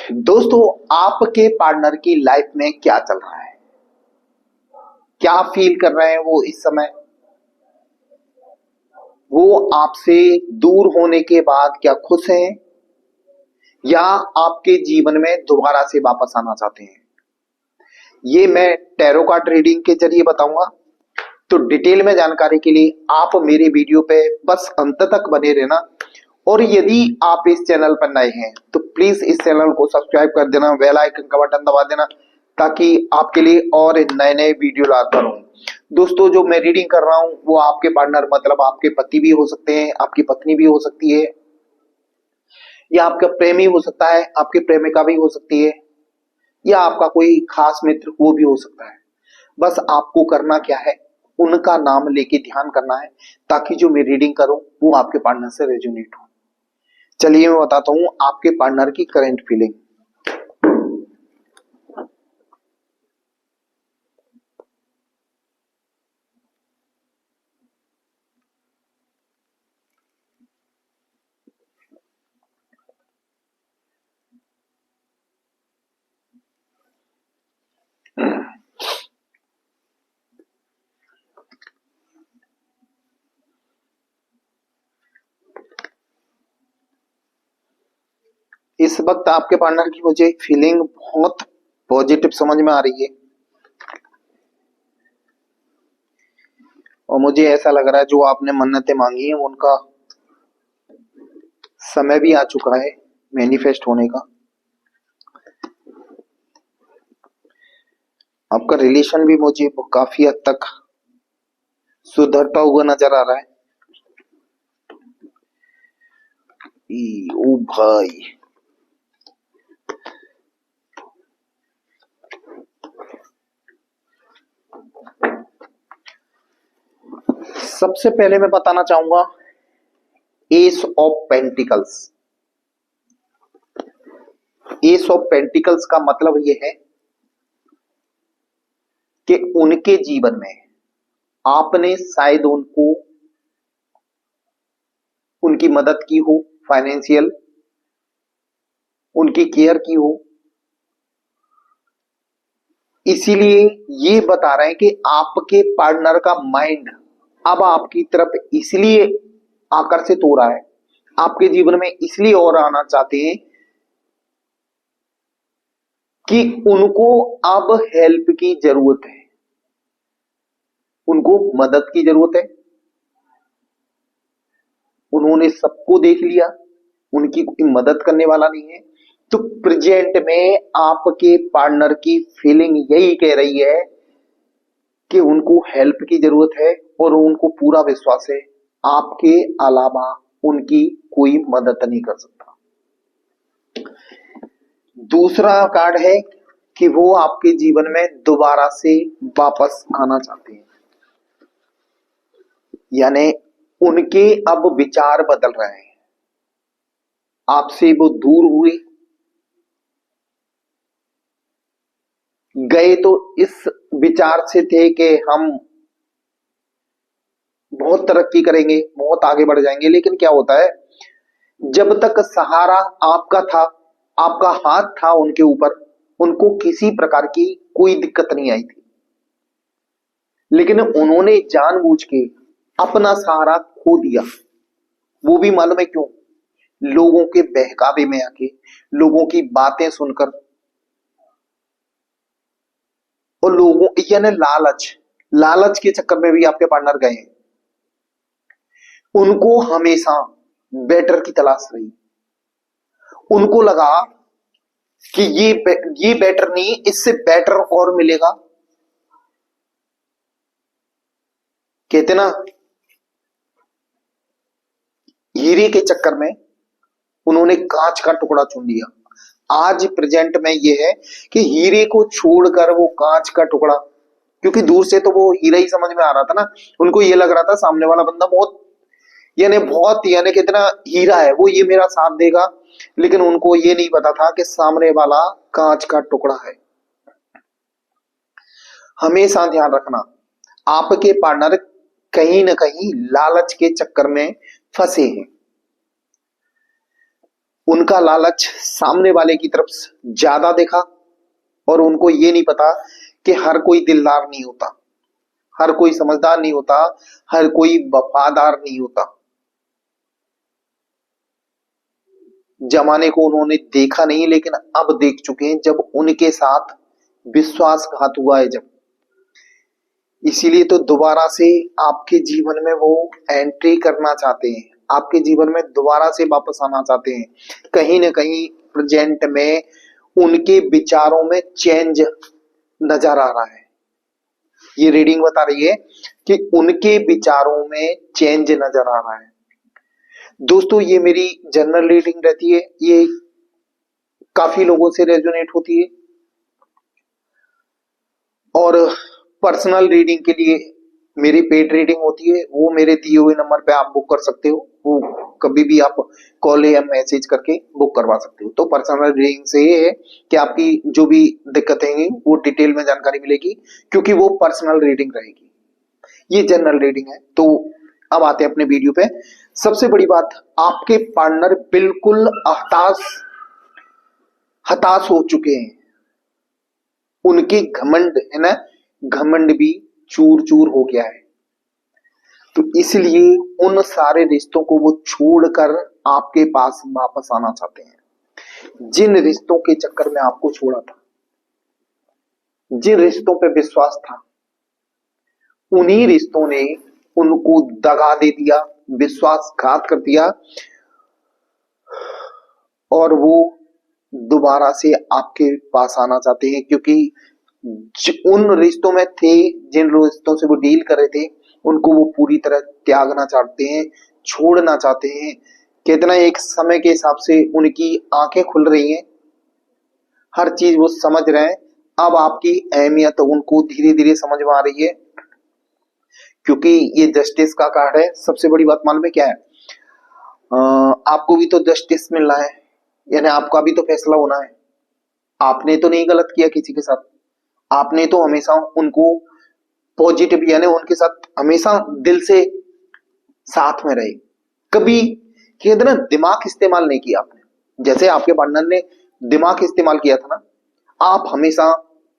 दोस्तों, आपके पार्टनर की लाइफ में क्या चल रहा है? क्या फील कर रहे हैं वो इस समय? वो आपसे दूर होने के बाद क्या खुश हैं या आपके जीवन में दोबारा से वापस आना चाहते हैं? ये मैं टैरो कार्ड रीडिंग के जरिए बताऊंगा। तो डिटेल में जानकारी के लिए आप मेरे वीडियो पे बस अंत तक बने रहना। और यदि आप इस चैनल पर नए हैं तो प्लीज इस चैनल को सब्सक्राइब कर देना, बेल आइकन का बटन दबा देना, ताकि आपके लिए और नए नए वीडियो लाता रहूं। दोस्तों, जो मैं रीडिंग कर रहा हूं वो आपके पार्टनर मतलब आपके पति भी हो सकते हैं, आपकी पत्नी भी हो सकती है, या आपका प्रेमी हो सकता है, आपकी प्रेमिका भी हो सकती है, या आपका कोई खास मित्र वो भी हो सकता है। बस आपको करना क्या है, उनका नाम लेके ध्यान करना है, ताकि जो मैं रीडिंग करूं वो आपके पार्टनर से रेजोनेट हो। चलिए मैं बताता हूं आपके पार्टनर की करंट फीलिंग। इस वक्त आपके पार्टनर की मुझे फीलिंग बहुत पॉजिटिव समझ में आ रही है, और मुझे ऐसा लग रहा है जो आपने मन्नतें मांगी हैं उनका समय भी आ चुका है मैनिफेस्ट होने का। आपका रिलेशन भी मुझे काफी हद तक सुधरता हुआ नजर आ रहा है। ओ भाई, सबसे पहले मैं बताना चाहूंगा S of pentacles. S of pentacles का मतलब यह है कि उनके जीवन में आपने शायद उनको उनकी मदद की हो, फाइनेंशियल उनकी केयर की हो, इसीलिए ये बता रहे हैं कि आपके पार्टनर का माइंड अब आपकी तरफ इसलिए आकर्षित हो रहा है, आपके जीवन में इसलिए और आना चाहते हैं कि उनको अब हेल्प की जरूरत है, उनको मदद की जरूरत है। उन्होंने सबको देख लिया, उनकी कोई मदद करने वाला नहीं है। तो प्रेजेंट में आपके पार्टनर की फीलिंग यही कह रही है कि उनको हेल्प की जरूरत है, और उनको पूरा विश्वास है आपके अलावा उनकी कोई मदद नहीं कर सकता। दूसरा कार्ड है कि वो आपके जीवन में दोबारा से वापस आना चाहते हैं, यानी उनके अब विचार बदल रहे हैं। आपसे वो दूर हुए, गए तो इस विचार से थे कि हम बहुत तरक्की करेंगे, बहुत आगे बढ़ जाएंगे, लेकिन क्या होता है, जब तक सहारा आपका था, आपका हाथ था उनके ऊपर, उनको किसी प्रकार की कोई दिक्कत नहीं आई थी। लेकिन उन्होंने जानबूझ के अपना सहारा खो दिया। वो भी मालूम है क्यों? लोगों के बहकावे में आके, लोगों की बातें सुनकर, और लोगों यानी लालच, लालच के चक्कर में भी आपके पार्टनर गए हैं। उनको हमेशा बेटर की तलाश रही। उनको लगा कि ये बेटर नहीं, इससे बेटर और मिलेगा। कहते ना, हीरे के चक्कर में उन्होंने कांच का टुकड़ा चुन लिया। आज प्रेजेंट में ये है कि हीरे को छोड़कर वो कांच का टुकड़ा, क्योंकि दूर से तो वो हीरा ही समझ में आ रहा था ना, उनको ये लग रहा था सामने वाला बंदा बहुत यानी कितना हीरा है, वो ये मेरा साथ देगा। लेकिन उनको ये नहीं पता था कि सामने वाला कांच का टुकड़ा है। हमेशा ध्यान रखना, आपके पार्टनर कहीं ना कहीं लालच के चक्कर में फंसे हैं। उनका लालच सामने वाले की तरफ ज्यादा देखा, और उनको ये नहीं पता कि हर कोई दिलदार नहीं होता, हर कोई समझदार नहीं होता, हर कोई वफादार नहीं होता। जमाने को उन्होंने देखा नहीं, लेकिन अब देख चुके हैं जब उनके साथ विश्वासघात हुआ है जब। इसीलिए तो दोबारा से आपके जीवन में वो एंट्री करना चाहते हैं, आपके जीवन में दोबारा से वापस आना चाहते हैं। कहीं ना कहीं प्रेजेंट में उनके विचारों में चेंज नजर आ रहा है। ये रीडिंग बता रही है कि उनके विचारों में चेंज नजर आ रहा है। दोस्तों, ये मेरी जनरल रीडिंग रहती है, ये काफी लोगों से रेजोनेट होती है, और पर्सनल रीडिंग के लिए मेरी पेड रीडिंग होती है, वो मेरे दिए हुए नंबर पे आप बुक कर सकते हो। वो कभी भी आप कॉल या मैसेज करके बुक करवा सकते हो। तो पर्सनल रीडिंग से ये है कि आपकी जो भी दिक्कतें हैं वो डिटेल में जानकारी मिलेगी, क्योंकि वो पर्सनल रीडिंग रहेगी। ये जनरल रीडिंग है। तो अब आते हैं अपने वीडियो पे। सबसे बड़ी बात, आपके पार्टनर बिल्कुल हताश हो चुके हैं। उनके घमंड है ना, घमंड भी चूर चूर हो गया है। तो इसलिए उन सारे रिश्तों को वो छोड़कर आपके पास वापस आना चाहते हैं। जिन रिश्तों के चक्कर में आपको छोड़ा था, जिन रिश्तों पे विश्वास था, उन्हीं रिश्तों ने उनको दगा दे दिया, विश्वासघात कर दिया, और वो दोबारा से आपके पास आना चाहते हैं। क्योंकि उन रिश्तों में थे, जिन रिश्तों से वो डील कर रहे थे, उनको वो पूरी तरह त्यागना चाहते हैं, छोड़ना चाहते हैं। कितना एक समय के हिसाब से उनकी आंखें खुल रही हैं, हर चीज वो समझ रहे हैं। अब आपकी अहमियत उनको धीरे धीरे समझ में आ रही है, क्योंकि ये जस्टिस का कार्ड है। सबसे बड़ी बात मालूम है क्या है? आपको भी तो जस्टिस मिलना है, यानी आपका भी तो फैसला होना है। आपने तो नहीं गलत किया किसी के साथ, आपने तो हमेशा उनको पॉजिटिव, यानी उनके साथ हमेशा दिल से साथ में रहे। कभी कहते ना, दिमाग इस्तेमाल नहीं किया आपने। जैसे आपके पार्टनर ने दिमाग इस्तेमाल किया था ना, आप हमेशा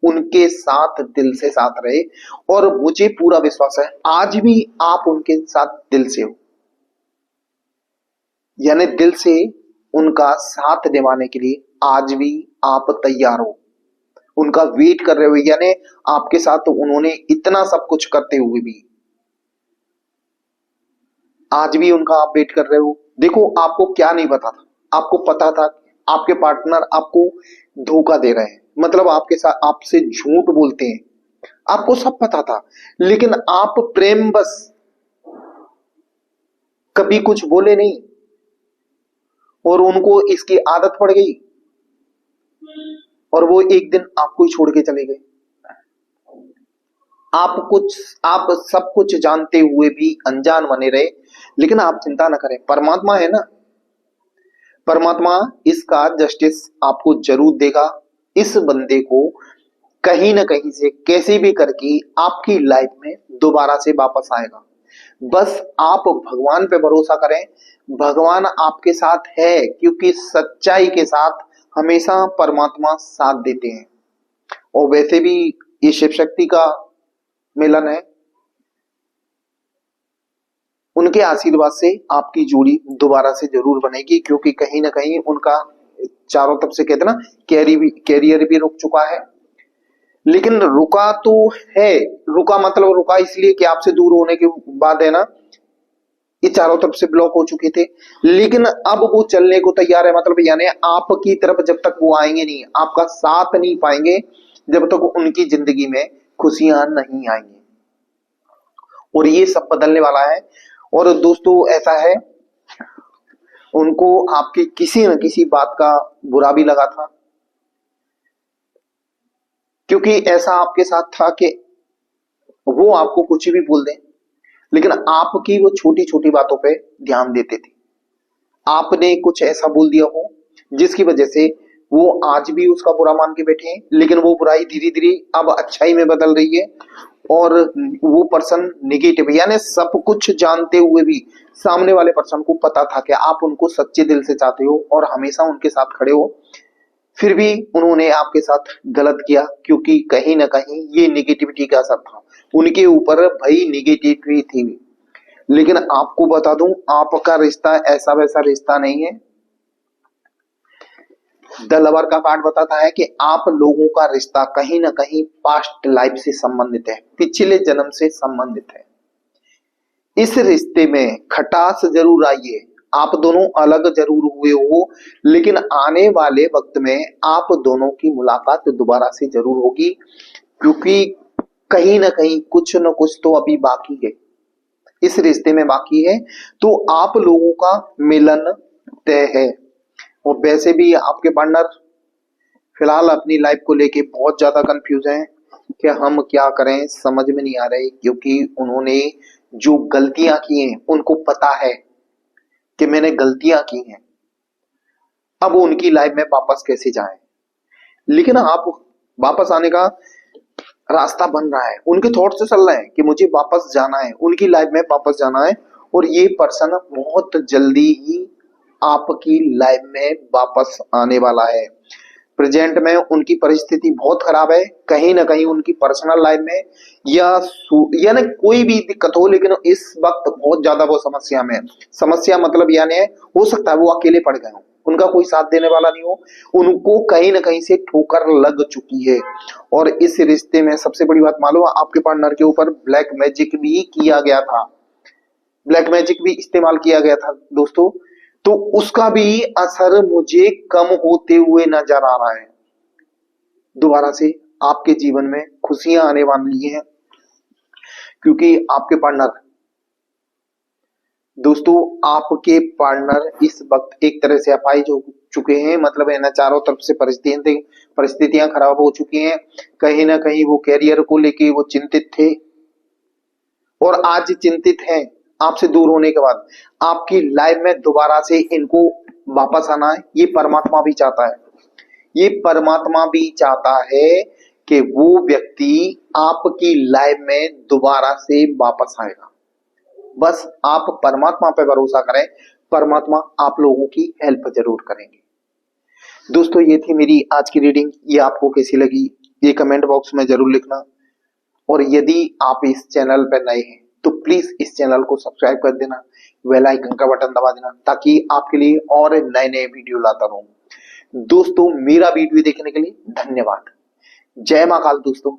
उनके साथ दिल से साथ रहे, और मुझे पूरा विश्वास है आज भी आप उनके साथ दिल से हो, यानी दिल से उनका साथ निभाने के लिए आज भी आप तैयार हो, उनका वेट कर रहे हो। यानी आपके साथ तो उन्होंने इतना सब कुछ करते हुए भी आज भी उनका आप वेट कर रहे हो। देखो, आपको क्या नहीं पता था? आपको पता था आपके पार्टनर आपको धोखा दे रहे हैं, मतलब आपके साथ आपसे झूठ बोलते हैं, आपको सब पता था, लेकिन आप प्रेम बस कभी कुछ बोले नहीं, और उनको इसकी आदत पड़ गई, और वो एक दिन आपको ही छोड़ के चले गए। आप सब कुछ जानते हुए भी अनजान बने रहे। लेकिन आप चिंता न करें, परमात्मा है ना, परमात्मा इसका जस्टिस आपको जरूर देगा। इस बंदे को कहीं ना कहीं से कैसे भी करके आपकी लाइफ में दोबारा से वापस आएगा। बस आप भगवान पे भरोसा करें, भगवान आपके साथ है, क्योंकि सच्चाई के साथ हमेशा परमात्मा साथ देते हैं। और वैसे भी ये शिव शक्ति का मिलन है, उनके आशीर्वाद से आपकी जोड़ी दोबारा से जरूर बनेगी, क्योंकि कहीं ना कहीं उनका चारों तरफ से कहते ना कैरियर भी रुक चुका है। लेकिन रुका तो है, रुका मतलब रुका इसलिए कि आपसे दूर होने के बाद है ना, ये चारों तरफ से ब्लॉक हो चुके थे, लेकिन अब वो चलने को तैयार है। मतलब यानी आपकी तरफ जब तक वो आएंगे नहीं, आपका साथ नहीं पाएंगे, जब तक उनकी जिंदगी में खुशियां नहीं आएंगी, और ये सब बदलने वाला है। और दोस्तों, ऐसा है, उनको आपकी किसी न किसी बात का बुरा भी लगा था, क्योंकि ऐसा आपके साथ था कि वो आपको कुछ भी बोल दें, लेकिन आपकी वो छोटी छोटी बातों पे ध्यान देते थे। आपने कुछ ऐसा बोल दिया हो जिसकी वजह से वो आज भी उसका बुरा मान के बैठे हैं, लेकिन वो बुराई धीरे धीरे अब अच्छाई में बदल रही है, और वो पर्सन निगेटिव, यानी सब कुछ जानते हुए भी सामने वाले पर्सन को पता था कि आप उनको सच्चे दिल से चाहते हो और हमेशा उनके साथ खड़े हो, फिर भी उन्होंने आपके साथ गलत किया, क्योंकि कहीं ना कहीं ये निगेटिविटी का असर था उनके ऊपर, भाई निगेटिविटी थी। लेकिन आपको बता दूं, आपका रिश्ता ऐसा वैसा रिश्ता नहीं है। द लवर का कार्ड बताता है कि आप लोगों का रिश्ता कहीं ना कहीं पास्ट लाइफ से संबंधित है, पिछले जन्म से संबंधित है। इस रिश्ते में खटास जरूर आई है, आप दोनों अलग जरूर हुए हो, लेकिन आने वाले वक्त में आप दोनों की मुलाकात दोबारा से जरूर होगी, क्योंकि कहीं ना कहीं कुछ न कुछ तो अभी बाकी है, इस रिश्ते में बाकी है। तो आप लोगों का मिलन तय है। और वैसे भी आपके पार्टनर फिलहाल अपनी लाइफ को लेके बहुत ज्यादा कंफ्यूज हैं कि हम क्या करें, समझ में नहीं आ रहे, क्योंकि उन्होंने जो गलतियां की हैं उनको पता है कि मैंने गलतियां की हैं, अब उनकी लाइफ में वापस कैसे जाएं। लेकिन आप वापस आने का रास्ता बन रहा है, उनके थॉट से चल रहे हैं कि मुझे वापस जाना है, उनकी लाइफ में वापस जाना है, और ये पर्सन बहुत जल्दी ही आपकी लाइफ में वापस आने वाला है। प्रेजेंट में उनकी परिस्थिति बहुत खराब है, कहीं ना कहीं उनकी पर्सनल लाइफ में यानी कोई भी दिक्कत हो, लेकिन इस वक्त बहुत ज्यादा वो समस्या में है। समस्या मतलब यानी हो सकता है वो अकेले पड़ गए हो, उनका कोई साथ देने वाला नहीं हो, उनको कहीं ना कहीं से ठोकर लग चुकी है। और इस रिश्ते में सबसे बड़ी बात मालूम है, आपके पार्टनर के ऊपर ब्लैक मैजिक भी किया गया था, ब्लैक मैजिक भी इस्तेमाल किया गया था दोस्तों, तो उसका भी असर मुझे कम होते हुए नजर आ रहा है। दोबारा से आपके जीवन में खुशियां आने वाली हैं, क्योंकि आपके पार्टनर दोस्तों, आपके पार्टनर इस वक्त एक तरह से अपाहिज हो चुके हैं, मतलब है ना, चारों तरफ से परिस्थितियां खराब हो चुकी हैं। कहीं ना कहीं वो कैरियर को लेके वो चिंतित थे और आज चिंतित हैं आपसे दूर होने के बाद। आपकी लाइफ में दोबारा से इनको वापस आना है, ये परमात्मा भी चाहता है, ये परमात्मा भी चाहता है कि वो व्यक्ति आपकी लाइफ में दोबारा से वापस आएगा। बस आप परमात्मा पे भरोसा करें, परमात्मा आप लोगों की हेल्प जरूर करेंगे। दोस्तों, ये थी मेरी आज की रीडिंग, ये आपको कैसी लगी ये कमेंट बॉक्स में जरूर लिखना। और यदि आप इस चैनल पर नए हैं तो प्लीज इस चैनल को सब्सक्राइब कर देना, बेल आइकन का बटन दबा देना, ताकि आपके लिए और नए नए वीडियो लाता रहूं। दोस्तों, मेरा वीडियो देखने के लिए धन्यवाद। जय महाकाल दोस्तों।